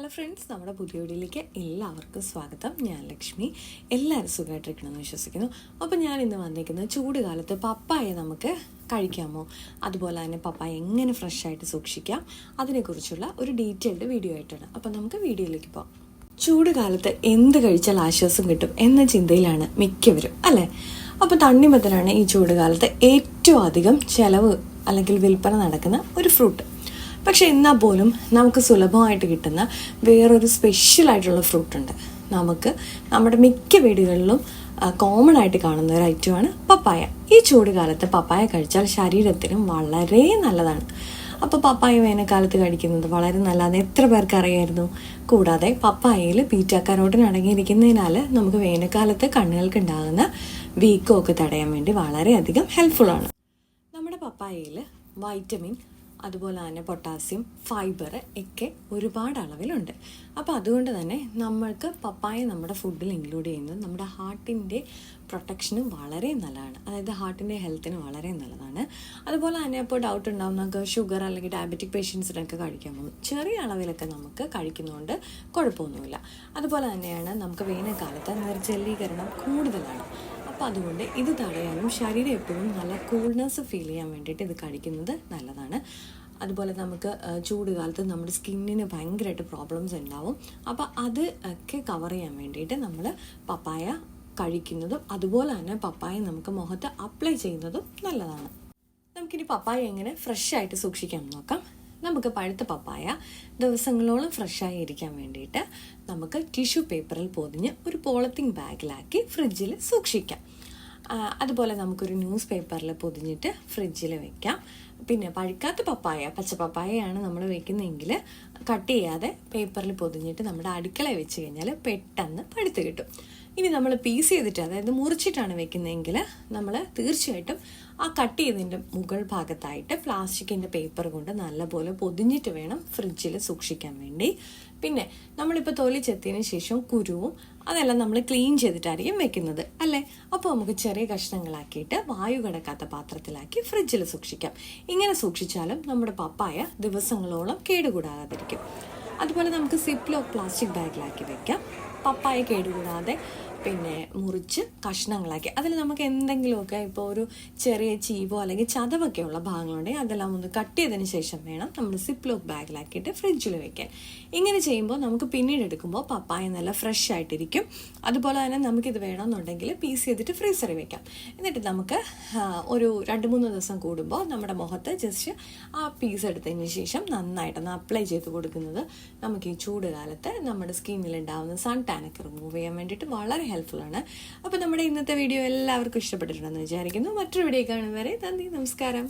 Hello friends, നമ്മുടെ പുതിയ വീഡിയോയിലേക്ക് എല്ലാവർക്കും സ്വാഗതം. ഞാൻ ലക്ഷ്മി. എല്ലാവരും സുഖമായിട്ടിരിക്കണമെന്ന് വിശ്വസിക്കുന്നു. അപ്പോൾ ഞാൻ ഇന്ന് വന്നിരിക്കുന്നത് ചൂട് കാലത്ത് പപ്പായ നമുക്ക് കഴിക്കാമോ, അതുപോലെ തന്നെ പപ്പായ എങ്ങനെ ഫ്രഷായിട്ട് സൂക്ഷിക്കാം, അതിനെക്കുറിച്ചുള്ള ഒരു ഡീറ്റെയിൽഡ് വീഡിയോ ആയിട്ടാണ്. അപ്പോൾ നമുക്ക് വീഡിയോയിലേക്ക് പോകാം. ചൂട് കാലത്ത് എന്ത് കഴിച്ചാൽ ആശ്വാസം കിട്ടും എന്ന ചിന്തയിലാണ് മിക്കവരും, അല്ലേ? അപ്പോൾ തണ്ണിമത്തനാണ് ഈ ചൂട് കാലത്ത് ഏറ്റവും അധികം ചിലവ് അല്ലെങ്കിൽ വിൽപ്പന നടക്കുന്ന ഒരു ഫ്രൂട്ട്. പക്ഷെ എന്നാൽ പോലും നമുക്ക് സുലഭമായിട്ട് കിട്ടുന്ന വേറൊരു സ്പെഷ്യലായിട്ടുള്ള ഫ്രൂട്ടുണ്ട്. നമുക്ക് നമ്മുടെ മിക്ക വീടുകളിലും കോമൺ ആയിട്ട് കാണുന്ന ഒരു ഐറ്റമാണ് പപ്പായ. ഈ ചൂട് കാലത്ത് പപ്പായ കഴിച്ചാൽ ശരീരത്തിനും വളരെ നല്ലതാണ്. അപ്പോൾ പപ്പായ വേനൽക്കാലത്ത് കഴിക്കുന്നത് വളരെ നല്ലതാണ്. എത്ര പേർക്ക് അറിയായിരുന്നു? കൂടാതെ പപ്പായയിൽ ബീറ്റാ കരോട്ടിൻ അടങ്ങിയിരിക്കുന്നതിനാൽ നമുക്ക് വേനൽക്കാലത്ത് കണ്ണുകൾക്ക് ഉണ്ടാകുന്ന വീക്കമൊക്കെ തടയാൻ വേണ്ടി വളരെയധികം ഹെൽപ്ഫുള്ളാണ്. നമ്മുടെ പപ്പായയിൽ വൈറ്റമിൻ, അതുപോലെ തന്നെ പൊട്ടാസ്യം, ഫൈബർ ഒക്കെ ഒരുപാട് അളവിലുണ്ട്. അപ്പോൾ അതുകൊണ്ട് തന്നെ നമ്മൾക്ക് പപ്പായ നമ്മുടെ ഫുഡിൽ ഇൻക്ലൂഡ് ചെയ്യുന്നത് നമ്മുടെ ഹാർട്ടിൻ്റെ പ്രൊട്ടക്ഷനും വളരെ നല്ലതാണ്. അതായത് ഹാർട്ടിൻ്റെ ഹെൽത്തിന് വളരെ നല്ലതാണ്. അതുപോലെ തന്നെ ഇപ്പോൾ ഡൗട്ട് ഉണ്ടാവും, നമുക്ക് ഷുഗർ അല്ലെങ്കിൽ ഡയബറ്റിക് പേഷ്യൻസിനൊക്കെ കഴിക്കാൻ പോകും. ചെറിയ അളവിലൊക്കെ നമുക്ക് കഴിക്കുന്നതുകൊണ്ട് കുഴപ്പമൊന്നുമില്ല. അതുപോലെ തന്നെയാണ് നമുക്ക് വേനൽക്കാലത്ത് നിർജ്ജലീകരണം കൂടുതലാണ്. അപ്പോൾ അതുകൊണ്ട് ഇത് തടയാനും ശരീരം എപ്പോഴും നല്ല കൂൾനെസ് ഫീൽ ചെയ്യാൻ വേണ്ടിയിട്ട് ഇത് കഴിക്കുന്നത് നല്ലതാണ്. അതുപോലെ നമുക്ക് ചൂട് കാലത്ത് നമ്മുടെ സ്കിന്നിന് ഭയങ്കരമായിട്ട് പ്രോബ്ലംസ് ഉണ്ടാവും. അപ്പോൾ അത് ഒക്കെ കവർ ചെയ്യാൻ വേണ്ടിയിട്ട് നമ്മൾ പപ്പായ കഴിക്കുന്നതും അതുപോലെ തന്നെ പപ്പായ നമുക്ക് മുഖത്ത് അപ്ലൈ ചെയ്യുന്നതും നല്ലതാണ്. നമുക്കിനി പപ്പായ എങ്ങനെ ഫ്രഷായിട്ട് സൂക്ഷിക്കാം നോക്കാം. നമുക്ക് പഴുത്ത പപ്പായ ദിവസങ്ങളോളം ഫ്രഷായി ഇരിക്കാൻ വേണ്ടിയിട്ട് നമുക്ക് ടിഷ്യൂ പേപ്പറിൽ പൊതിഞ്ഞ് ഒരു പോളിത്തീൻ ബാഗിലാക്കി ഫ്രിഡ്ജിൽ സൂക്ഷിക്കാം. അതുപോലെ നമുക്കൊരു ന്യൂസ് പേപ്പറിൽ പൊതിഞ്ഞിട്ട് ഫ്രിഡ്ജിൽ വെക്കാം. പിന്നെ പഴുക്കാത്ത പപ്പായ, പച്ച പപ്പായയാണ് നമ്മൾ വെക്കുന്നതെങ്കിൽ കട്ട് ചെയ്യാതെ പേപ്പറിൽ പൊതിഞ്ഞിട്ട് നമ്മുടെ അടുക്കളയിൽ വെച്ച് കഴിഞ്ഞാൽ പെട്ടെന്ന് പഴുത്ത് കിട്ടും. ഇനി നമ്മൾ പീസ് ചെയ്തിട്ട്, അതായത് മുറിച്ചിട്ടാണ് വെക്കുന്നതെങ്കിൽ നമ്മൾ തീർച്ചയായിട്ടും ആ കട്ട് ചെയ്തതിൻ്റെ മുകൾ ഭാഗത്തായിട്ട് പ്ലാസ്റ്റിക്കിൻ്റെ പേപ്പർ കൊണ്ട് നല്ലപോലെ പൊതിഞ്ഞിട്ട് വേണം ഫ്രിഡ്ജിൽ സൂക്ഷിക്കാൻ വേണ്ടി. പിന്നെ നമ്മളിപ്പോൾ തൊലി ചെത്തിയതിന് ശേഷം കുരുവും അതെല്ലാം നമ്മൾ ക്ലീൻ ചെയ്തിട്ടായിരിക്കും വെക്കുന്നത്, അല്ലേ? അപ്പോൾ നമുക്ക് ചെറിയ കഷ്ണങ്ങളാക്കിയിട്ട് വായു കടക്കാത്ത പാത്രത്തിലാക്കി ഫ്രിഡ്ജിൽ സൂക്ഷിക്കാം. ഇങ്ങനെ സൂക്ഷിച്ചാലും നമ്മുടെ പപ്പായ ദിവസങ്ങളോളം കേടുകൂടാതിരിക്കും. അതുപോലെ നമുക്ക് സിപ്ലോ പ്ലാസ്റ്റിക് ബാഗിലാക്കി വെക്കാം. പപ്പായ കേടുകൂടാതെ പിന്നെ മുറിച്ച് കഷ്ണങ്ങളാക്കി അതിൽ നമുക്ക് എന്തെങ്കിലുമൊക്കെ ഇപ്പോൾ ഒരു ചെറിയ ചീവോ അല്ലെങ്കിൽ ചതവൊക്കെ ഉള്ള ഭാഗങ്ങളുണ്ടെങ്കിൽ അതെല്ലാം ഒന്ന് കട്ട് ചെയ്തതിന് ശേഷം വേണം നമ്മൾ സിപ്ലോക്ക് ബാഗിലാക്കിയിട്ട് ഫ്രിഡ്ജിൽ വെക്കാൻ. ഇങ്ങനെ ചെയ്യുമ്പോൾ നമുക്ക് പിന്നീട് എടുക്കുമ്പോൾ പപ്പായ നല്ല ഫ്രഷ് ആയിട്ടിരിക്കും. അതുപോലെ തന്നെ നമുക്കിത് വേണമെന്നുണ്ടെങ്കിൽ പീസ് ചെയ്തിട്ട് ഫ്രീസറിൽ വെക്കാം. എന്നിട്ട് നമുക്ക് ഒരു 2-3 ദിവസം കൂടുമ്പോൾ നമ്മുടെ മുഖത്ത് ജസ്റ്റ് ആ പീസ് എടുത്തതിന് ശേഷം നന്നായിട്ടൊന്ന് അപ്ലൈ ചെയ്ത് കൊടുക്കുന്നത് നമുക്ക് ഈ ചൂട് കാലത്ത് നമ്മുടെ സ്കിന്നിലുണ്ടാകുന്ന സൺ ടാനൊക്കെ റിമൂവ് ചെയ്യാൻ വേണ്ടിയിട്ട് വളരെ ഹെൽപ്ഫുള്ളാണ്. അപ്പോൾ നമ്മുടെ ഇന്നത്തെ വീഡിയോ എല്ലാവർക്കും ഇഷ്ടപ്പെട്ടിട്ടുണ്ടെന്ന് വിചാരിക്കുന്നു. മറ്റൊരു വീഡിയോ കാണും വരെ നന്ദി, നമസ്കാരം.